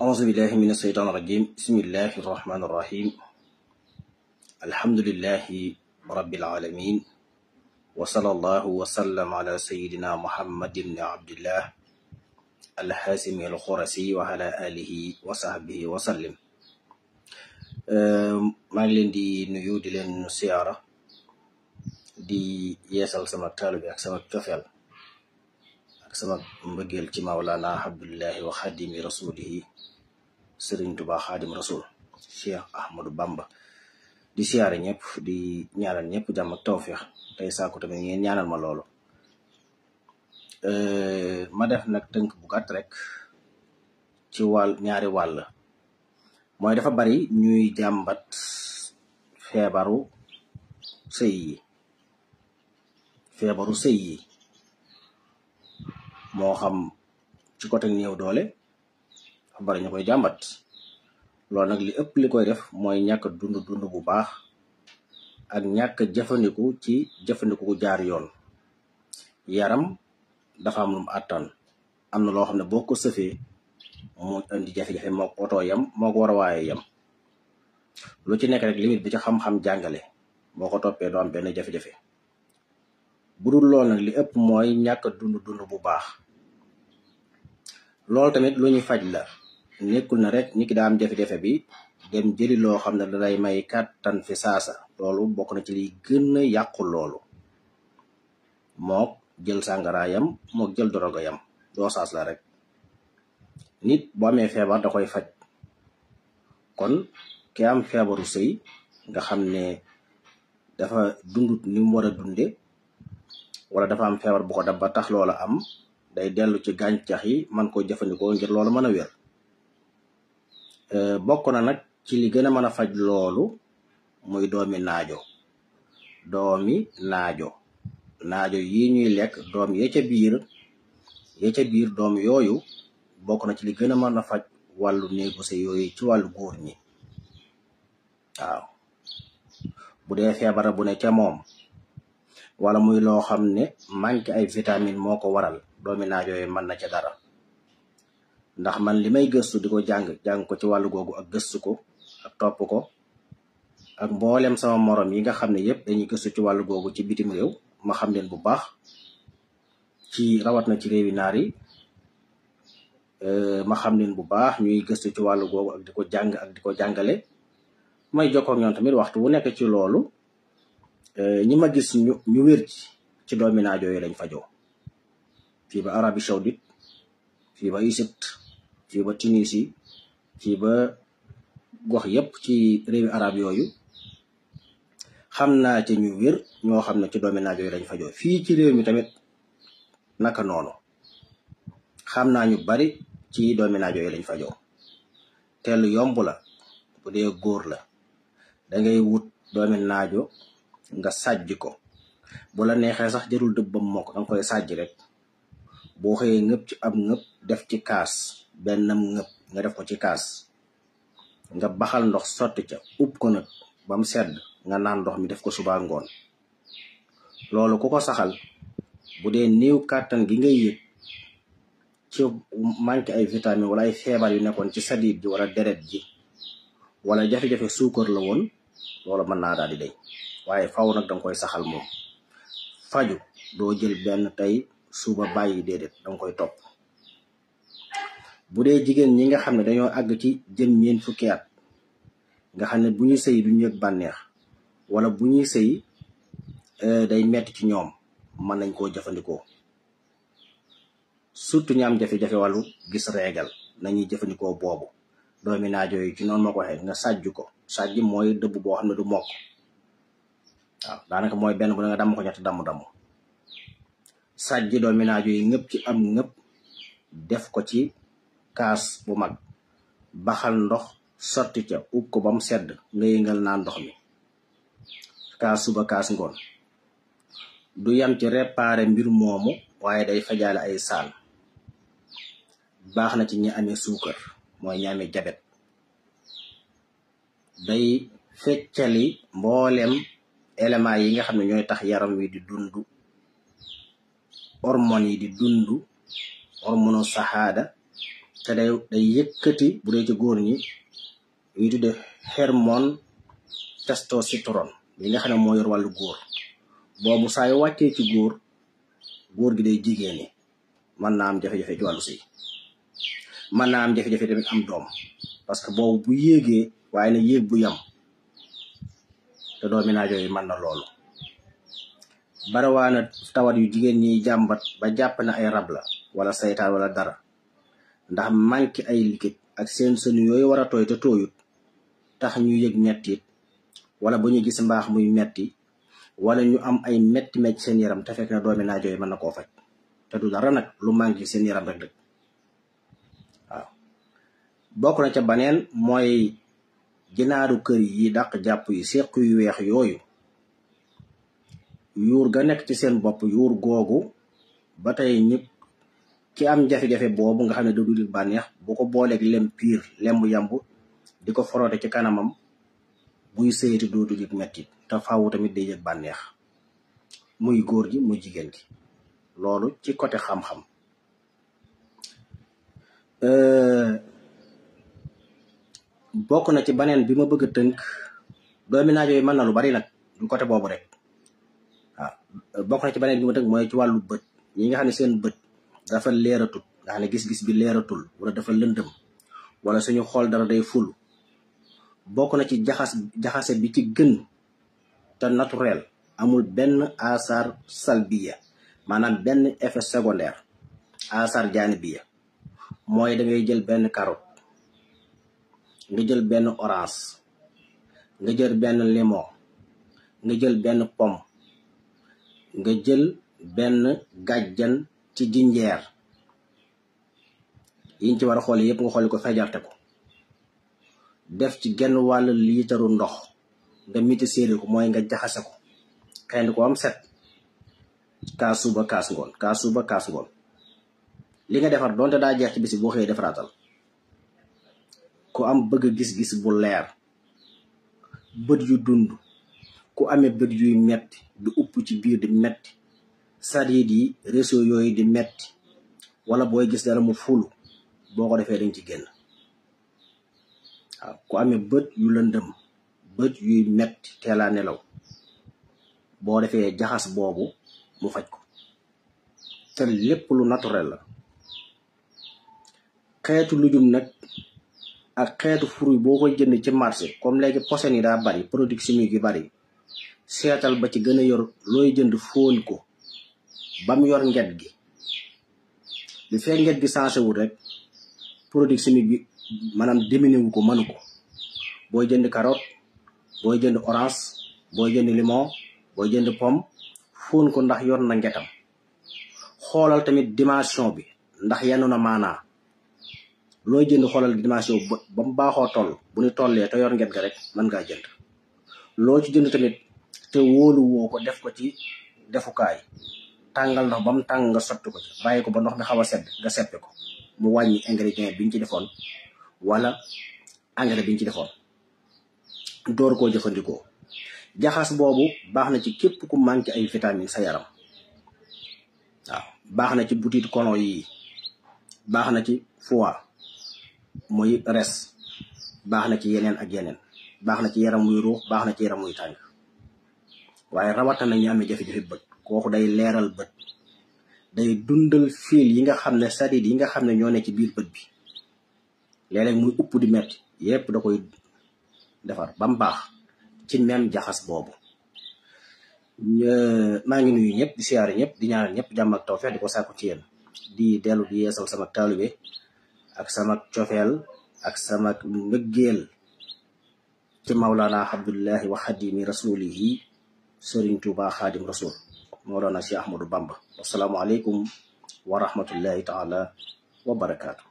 أعوذ بالله من الشيطان الرجيم بسم الله الرحمن الرحيم الحمد لله رب العالمين وصلى الله وسلم على سيدنا محمد بن عبد الله الحاسم الخرسي وعلى آله وصحبه وسلم maa ngi leen di nuyu di leen siyaara di yeesal sama taalibe ak sama cofeel ak sama mbëggeel ci Mawlana Abdullahi wa xadimi rasulihi Sëriñ Tuubaa Xaadim Rasul Cheikh Ahmadou Bamba di siyaare ñëpp di ñaanal ñëpp jàmm ak tawfeex tey saaku tamit ngeen ñaanal ma loolu ma def nag tënk bu gàtt rek ci ñaari wàll mooy dafa bari ñuy jàmbat feebaru sëy yi moo xam ci côté néew doole dafa bari ñu koy jàmbat loolu nag li ëpp li koy def mooy ñàkk dund bu baax ak ñàkk jëfandiku ku jaar yoon. Yaram dafa am lu mu àttan, am na loo xam ne boo ko sëfee mu indi jafe-jafe moo ko oto yam moo ko war a waaye yam lu ci nekk rek limite bi ci xam-xam jàngale boo ko toppee doo am benn jafe-jafe. Bu dul loolu nag li ëpp mooy ñàkk dund bu baax. loolu tamit lu ñuy faj la, nekkul na rek nit ki daa am jafe-jafe bi dem jëli loo xam ne dalay may kàttan fi saasa. loolu bokk na ci liy gën a yàqu loolu. mook jël sàngara yam mook jël doroga yam doo saas la rek. nit boo amee feebar da koy faj. kon ki am feebaru sëy nga xam ne dafa dundut ni mu war a dunde wala dafa am feebar bu ko dab ba tax loola am, day dellu ci gàncax yi man ko jëfandikoo ngir loolu mën a wér. bokk na nag ci li gën a mën a faj loolu muy doomi naajo yi ñuy lekk doom ya ca biir doom yooyu bokk na ci li gën a mën a faj wàllu néegu sëy yooyu ci wàllu góor ñi. waaw bu dee feebara bu ne ca moom wala muy loo xam ne manque ay vitamine moo ko waral, doomi naajo yooyu mën na ca dara. ndax man li may gëstu di ko jàng ko ci wàllu googu ak gëstu ko ak topp ko ak mboolem sama morom yi nga xam ne yëpp dañuy gëstu ci wàllu googu ci bitim réew, ma xam leen bu baax ci rawat na ci réewi naar yi. ma xam leen bu baax ñuy gëstu ci wàllu googu ak di ko jàng ak di ko jàngale. may jokkoo ak ñoom tamit waxtu wu nekk ci loolu. ñi ma gis ñu wér ci doomi naajo yi lañ fajoo, fii ba Arabie Saoudite, fii ba Égypte, fii ba Tunisie, fii ba gox yépp ci réewi arab yooyu. xam naa ci ñu wér ñoo xam ne ci doomi naajo yi lañ fajoo. fii ci réew mi tamit naka noonu xam naa ñu bari ci doomi naajo yi lañ fajoo. te lu yomb la bu dee góor la, dangay wut doomi naajo nga sàjj ko. bu la neexee sax jërul dëbbam mokk, danga koy sàjj rek. boo xëyee ngëpp ci ab ngëpp def ci kaas, bennam ngëpp nga def ko ci kaas, nga baxal ndox sotti ca upp ko nag ba mu sedd, nga naan ndox mi def ko suba ngoon. loolu ku ko saxal, bu dee néew kàttan gi ngay yëg ci manque ay vitamine wala ay feebar yu nekkoon ci sadiit ji wala deret ji wala jafe-jafe suukar la woon, loolu mën naa daal di deñ. waaye faw nag danga koy saxal moom. faju doo jël benn tey suba bàyyi, déedéet danga koy topp. bu dee jigéen ñi nga xam ne dañoo àgg ci jëm ñeen fukki at nga xam ne bu ñuy sëy duñu yëg bànneex wala bu ñuy sëy day metti ci ñoom, mën nañ koo jëfandikoo. surtout ñi am jafe-jafe wàllu gis reegal nañuy jëfandikoo boobu. doomi naajo yi ci noonu ma ko waxee, nga sàjj ko. sàjj mooy dëbb boo xam ne du mokk. waaw daanaka mooy benn bu ne nga damm ko ñetti damm sàjj doomi naajo yi ngëpp ci am ngëpp def ko ci kaas bu mag, baxal ndox sotti ca ub ko ba mu sedd, nga yëngal naan ndox mi kaas suba kaas ngoon. du yam ci réparé mbir moomu, waaye day fajaale ay saan. baax na ci ñi amee suukar, mooy ñi amee jabet. day feccali mboolem éléments yi nga xam ne ñooy tax yaram wi di dund, hormones yi di dund, hormonu saxaada te day yëkkati bu dee ci góor ñi ñu tudde hormone testostérone li nga xam ne moo yor wàllu góor boobu saa yu wàccee ci góor gi day jigéen ñi mën naa am jafe-jafe ci wàllu sëy mën naa am jafe-jafe tamit am doom parce que boobu bu yéegee waaye na yéeg bu yam te doomi naajo yi mën na loolu barawaana tawat yu jigéen ñi jàmbat ba jàpp na ay rab la wala saytaan wala dara ndax manqué ay liquide ak seen sënu yooyu war a tooy te tooyut tax ñu yëg mettit wala bu ñu gis mbaax muy metti wala ñu am ay metti seen yaram te fekk na doomi naajo yi mën na koo faj te du dara nag lu manqué seen yaram rek waaw bokk na ca baneen mooy ginaaru kër yi dàq jàpp yi seq yu weex yooyu yuur ga nekk ci seen bopp yuur googu ba tey ñëpp ki am jafe-jafe boobu nga xam ne du dul bànneex bu ko booleeg lem piir lembu yambu di ko forote ci kanamam buy sëyati dootu yëg mettit te faawu tamit day yëg bànneex muy góor gi muy jigéen gi loolu ci côté xam-xam bokk na ci baneen bi ma bëgg a tënk doomi naajo yi mën na lu bari nag du côté boobu rek waaw bokk na ci baneen bi ma tënk mooy ci wàllu bët ñi nga xam ne seen bët dafa leeratul nga xam ne gis-gis bi leeratul wala dafa lëndëm wala suñu xool dara day ful bokk na ci jaxase bi ci gën te naturel amul benn asar salbiya maanaam benn effet secondaire asar jaanibiya mooy da ngay jël benn carotte nga jël benn orange nga jël benn limon nga jël benn pomme nga jël benn gàjjan ci jinjeer yiñ ci war a xool yëpp nga xooli ko fejarte ko def ci genn wàll liitaru ndox nga miti séeri ko mooy nga jaxase ko xendi ko am set kaas suba kaas ngoon li nga defar donte daa jeex ci bisi boo xëyee defaraatal ku am bëgg gis-gis bu leer bët yu dund ku amee bët yuy metti di upp ci biir di metti sadiid yi réseau yooyu di metti wala booy gis dara mu fulu boo ko defee dañ ci génn waaw ku amee bët yu lëndëm bët yuy metti teelaa nelaw boo defee jaxas boobu mu faj ko te lépp lu naturel la xeetu lujum nag ak xeetu fruit boo koy jënd ci marché comme léegi posen yi daa bari produit chimique yi bari seetal ba ci gën a yor looy jënd fóon ko ba mu yor nget gi li fee nget gi changé wul rek produit chimique bi maanaam diminué wu ko mënu ko booy jënd carotte booy jënd orange booy jënd limon booy jënd pomme fóon ko ndax yor na ngetam xoolal tamit dimension bi ndax yanu na maanaa looy jënd xoolal dimension ba mu baaxoo toll bu ñu tollee te yor nget ga rek mën ngaa jënd loo ci jënd tamit te wóolu woo ko def ko ci defukaay tàngal ndox ba mu tàng nga sotti ko ci bàyyi ko ba ndox mi xaw a sedd nga seppe ko mu wàññi ingrédient biñ ci defoon wala engrais biñ ci defoon door koo jëfandikoo jaxas boobu baax na ci képp ku manqué ay vitamine sa yaram waaw baax na ci butit colon yi baax na ci foie muy res baax na ci yeneen ak yeneen baax na ci yaram muy ruux baax na ci yaram muy tàng waaye rawatina ñu amee jafe-jafe bët kooku day leeral bët day dundal fiil yi nga xam ne sadiid yi nga xam ne ñoo ne ci biir bët bi léeg-léeg muy upp di metti yépp da koy defar ba mu baax ci même jaxas boobu maa ngi nuyu ñëpp di siyaare ñëpp di ñaanal ñëpp jàmm ak tawfeex di ko sàkku ci yéen di dellu di yeesal sama taalibe ak sama cofeel ak sama mbëggeel ci Mawlana Abdullahi wa xadimi rasulihi Sëriñ Tuuba xaadim rasul Mawlana Cheikh Ahmadou Bamba wasalaamu aleykum wa rahmatullahi taala wa barakaatu